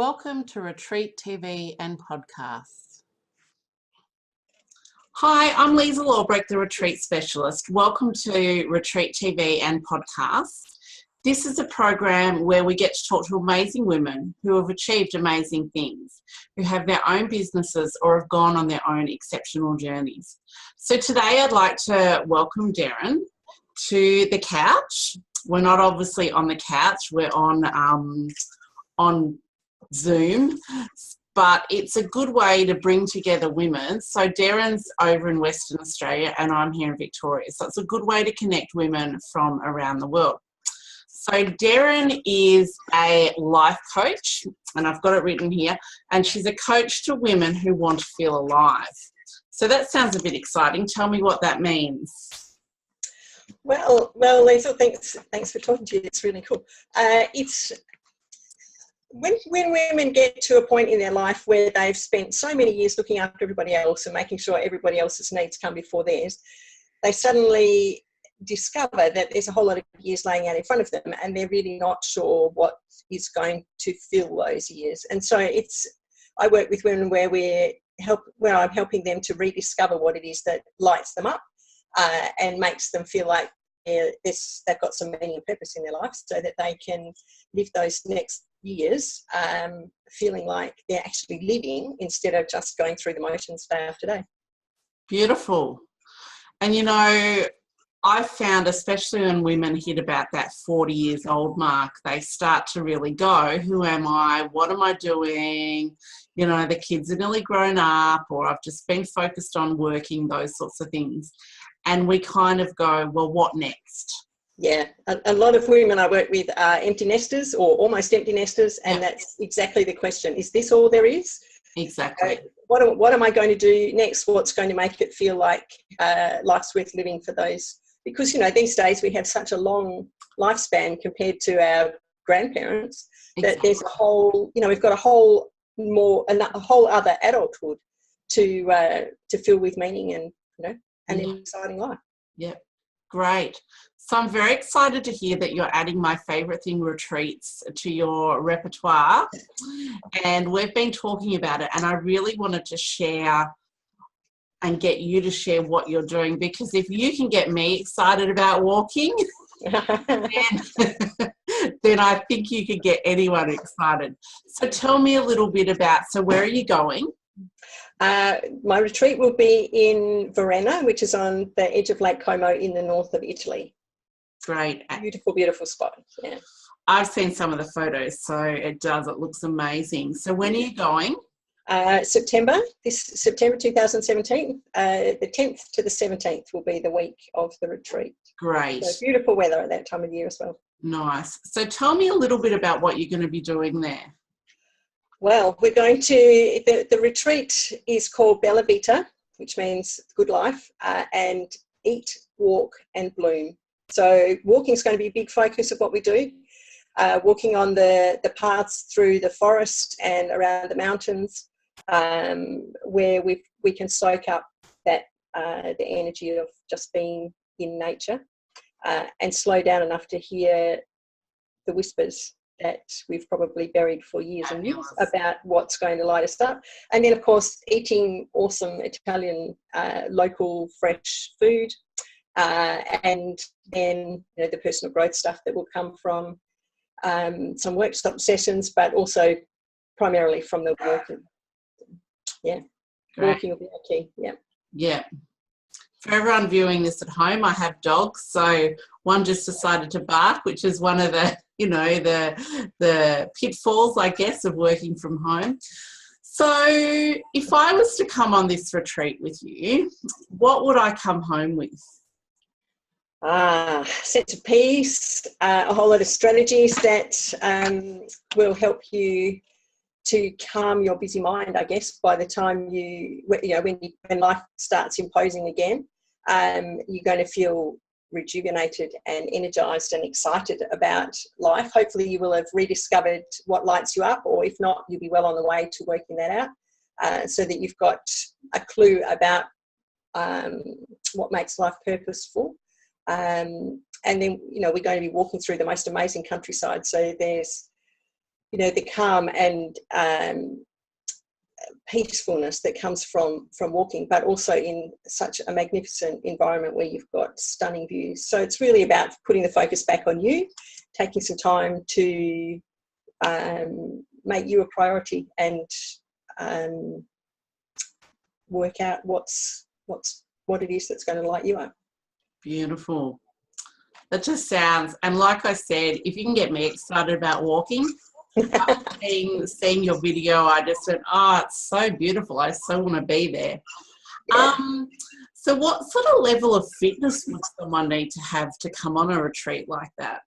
Welcome to Retreat TV and Podcasts. Hi, I'm Lisa Lawbreck, the Retreat Specialist. Welcome to Retreat TV and Podcasts. This is a program where we get to talk to amazing women who have achieved amazing things, who have their own businesses or have gone on their own exceptional journeys. So today I'd like to welcome Derrin to the couch. We're not obviously on the couch, we're on Zoom, but it's a good way to bring together women. So Derrin's over in Western Australia and I'm here in Victoria. So it's a good way to connect women from around the world. So Derrin is a life coach, and I've got it written here, and she's a coach to women who want to feel alive. So that sounds a bit exciting. Tell me what that means. Well, Lisa, thanks for talking to you. It's really cool. It's when women get to a point in their life where they've spent so many years looking after everybody else and making sure everybody else's needs come before theirs, they suddenly discover that there's a whole lot of years laying out in front of them and they're really not sure what is going to fill those years. And so I work with women where I'm helping them to rediscover what it is that lights them up and makes them feel like they've got some meaning and purpose in their life, so that they can live those next years feeling like they're actually living instead of just going through the motions day after day. Beautiful. And you know, I've found, especially when women hit about that 40 years old mark, they start to really go, who am I? What am I doing? You know, the kids are nearly grown up, or I've just been focused on working, those sorts of things. And we kind of go, well, what next? Yeah, a lot of women I work with are empty nesters or almost empty nesters, and that's exactly the question. Is this all there is? Exactly. What am I going to do next? What's going to make it feel like life's worth living for those? Because, you know, these days we have such a long lifespan compared to our grandparents, that there's a whole, you know, we've got a whole other adulthood to fill with meaning and, you know, an exciting life. Yeah, great. So I'm very excited to hear that you're adding my favourite thing, retreats, to your repertoire. And we've been talking about it, and I really wanted to share and get you to share what you're doing, because if you can get me excited about walking, then I think you could get anyone excited. So tell me a little bit about, so where are you going? My retreat will be in Verona, which is on the edge of Lake Como in the north of Italy. Great. Beautiful, beautiful spot. Yeah. I've seen some of the photos, so it looks amazing. So when are you going? September 2017. The 10th to the 17th will be the week of the retreat. Great. So beautiful weather at that time of year as well. Nice. So tell me a little bit about what you're going to be doing there. Well, we're going to, the retreat is called Bella Vita, which means good life, and eat, walk and bloom. So walking is going to be a big focus of what we do. Walking on the paths through the forest and around the mountains, where we can soak up that the energy of just being in nature, and slow down enough to hear the whispers that we've probably buried for years and years about what's going to light us up. And then, of course, eating awesome Italian local fresh food, and then, you know, the personal growth stuff that will come from some workshop sessions, but also primarily from the walking. Yeah, great. Walking will be our key. Yeah. Yeah. For everyone viewing this at home, I have dogs. So one just decided to bark, which is one of the, you know, the pitfalls, I guess, of working from home. So if I was to come on this retreat with you, what would I come home with? Sense of peace, a whole lot of strategies that will help you to calm your busy mind, I guess, by the time when life starts imposing again, you're going to feel rejuvenated and energized and excited about life. Hopefully you will have rediscovered what lights you up, or if not, you'll be well on the way to working that out, so that you've got a clue about what makes life purposeful. And then, you know, we're going to be walking through the most amazing countryside. So there's you know, the calm and peacefulness that comes from walking, but also in such a magnificent environment where you've got stunning views. So it's really about putting the focus back on you, taking some time to make you a priority and work out what it is that's going to light you up. Beautiful. That just sounds, and like I said, if you can get me excited about walking, seeing your video, I just went, oh, it's so beautiful. I so want to be there. Yeah. So what sort of level of fitness would someone need to have to come on a retreat like that?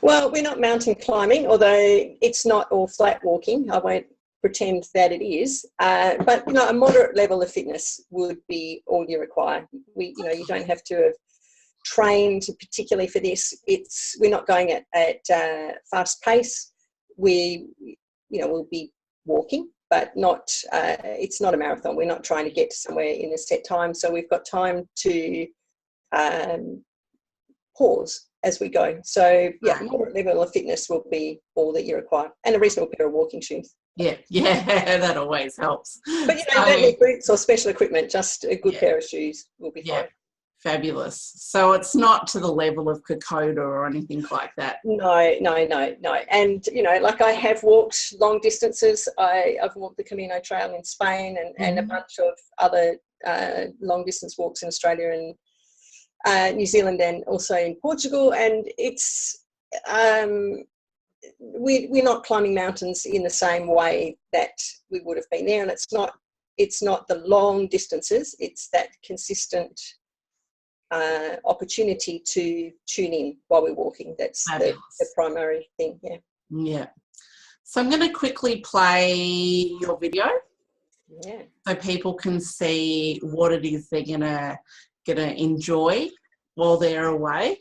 Well, we're not mountain climbing, although it's not all flat walking. I won't pretend that it is. But, you know, a moderate level of fitness would be all you require. You don't have to have trained particularly for this. We're not going at fast pace. We'll be walking, but not. It's not a marathon. We're not trying to get to somewhere in a set time. So we've got time to pause as we go. So yeah, moderate level of fitness will be all that you require, and a reasonable pair of walking shoes. Yeah, that always helps. But you don't need boots or special equipment. Just a good pair of shoes will be fine. Fabulous. So it's not to the level of Kokoda or anything like that. No. And, you know, like I have walked long distances. I've walked the Camino Trail in Spain and a bunch of other long distance walks in Australia and New Zealand and also in Portugal. And it's, we're not climbing mountains in the same way that we would have been there. And it's not the long distances. It's that consistent opportunity to tune in while we're walking. That's the primary thing. Yeah. So I'm going to quickly play your video, so people can see what it is they're gonna enjoy while they're away.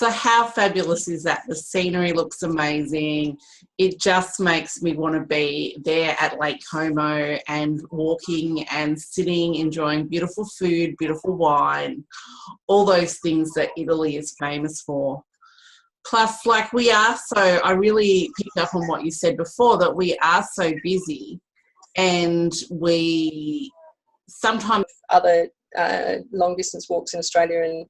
So how fabulous is that? The scenery looks amazing. It just makes me want to be there at Lake Como and walking and sitting, enjoying beautiful food, beautiful wine, all those things that Italy is famous for. Plus, like I really picked up on what you said before, that we are so busy and we sometimes... Other long distance walks in Australia and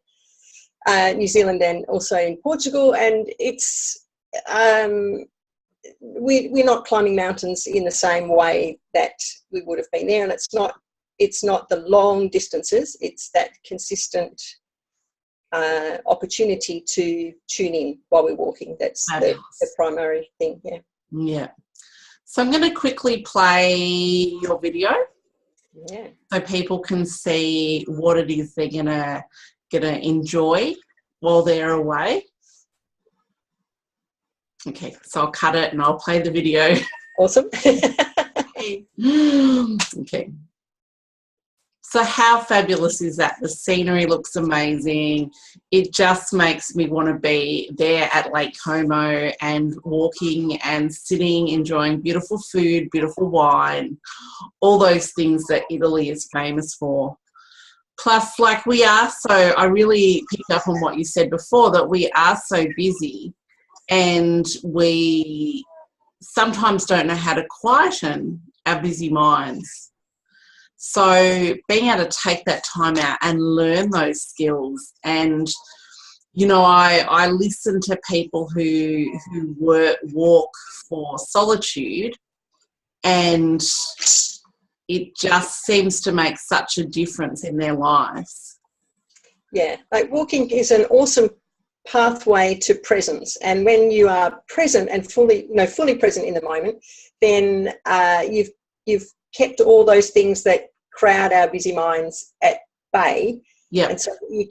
New Zealand and also in Portugal, and it's we're not climbing mountains in the same way that we would have been there, and it's not the long distances, it's that consistent opportunity to tune in while we're walking. That's the primary thing. Yeah. So I'm going to quickly play your video, so people can see what it is they're gonna enjoy while they're away. Okay, so I'll cut it and I'll play the video. Awesome. Okay. So how fabulous is that? The scenery looks amazing. It just makes me want to be there at Lake Como and walking and sitting, enjoying beautiful food, beautiful wine, all those things that Italy is famous for. Plus, like I really picked up on what you said before, that we are so busy and we sometimes don't know how to quieten our busy minds. So being able to take that time out and learn those skills, and I listen to people who walk for solitude, and it just seems to make such a difference in their lives. Yeah, like walking is an awesome pathway to presence, and when you are present and fully present in the moment, then you've kept all those things that crowd our busy minds at bay. Yeah. And so you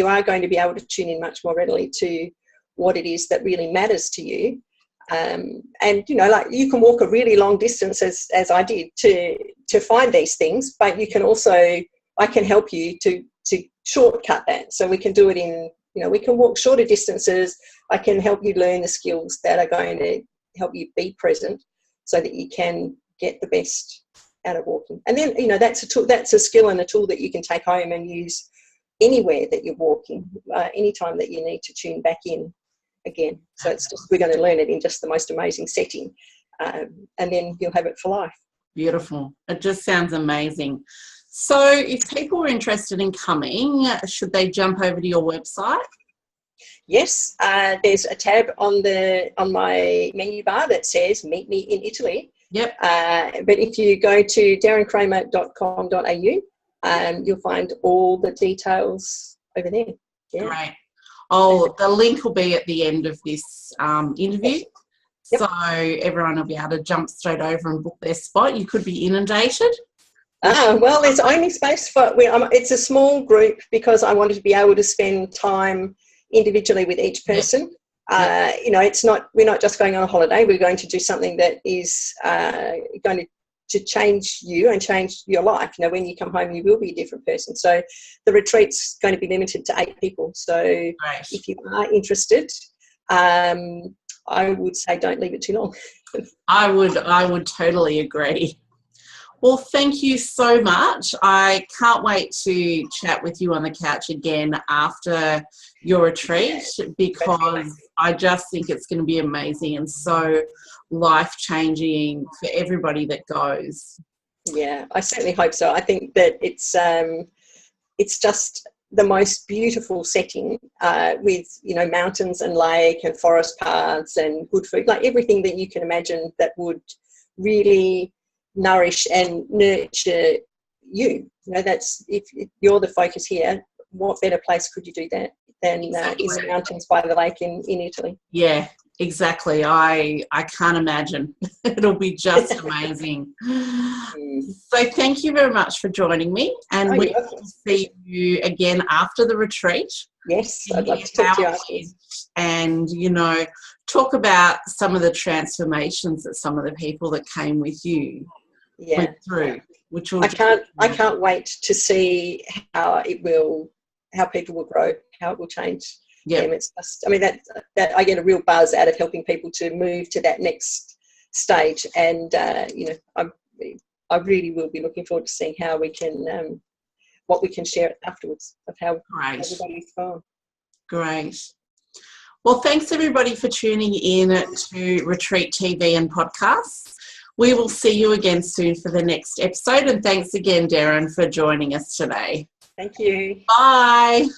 are going to be able to tune in much more readily to what it is that really matters to you. And like you can walk a really long distance as I did to find these things, but you can also, I can help you to shortcut that. So we can do it in, we can walk shorter distances. I can help you learn the skills that are going to help you be present so that you can get the best out of walking. And then, that's a tool, that's a skill and a tool that you can take home and use anywhere that you're walking, anytime that you need to tune back in again. So it's just, we're going to learn it in just the most amazing setting, and then you'll have it for life. Beautiful. It just sounds amazing. So if people are interested in coming, should they jump over to your website? Yes, there's a tab on my menu bar that says Meet Me in Italy. Yep. But if you go to derrincrammer.com.au, you'll find all the details over there. Yeah. Great. The link will be at the end of this interview. Yep. So everyone will be able to jump straight over and book their spot. You could be inundated. Well, there's only space for, it's a small group because I wanted to be able to spend time individually with each person. Yep. We're not just going on a holiday. We're going to do something that is going to change you and change your life. When you come home, you will be a different person. So the retreat's going to be limited to 8 people. So if you are interested, I would say don't leave it too long. I would totally agree. Well, thank you so much. I can't wait to chat with you on the couch again after your retreat, because I just think it's going to be amazing and so life-changing for everybody that goes. Yeah, I certainly hope so. I think that it's just the most beautiful setting with, mountains and lake and forest paths and good food, like everything that you can imagine that would really nourish and nurture you. That's, if you're the focus here, what better place could you do that than in the mountains by the lake in Italy? Yeah, exactly. I can't imagine. It'll be just amazing. So thank you very much for joining me, and we will see you again after the retreat. Yes, I'd love to talk to you afterwards. And, talk about some of the transformations that some of the people that came with you went through. Which will I can't wait to see how people will grow, how it will change Yeah. It's just, I mean, that I get a real buzz out of helping people to move to that next stage. And, I really will be looking forward to seeing how we can, what we can share afterwards of how everybody's gone. Great. Well, thanks everybody for tuning in to Retreat TV and podcasts. We will see you again soon for the next episode. And thanks again, Derrin, for joining us today. Thank you. Bye.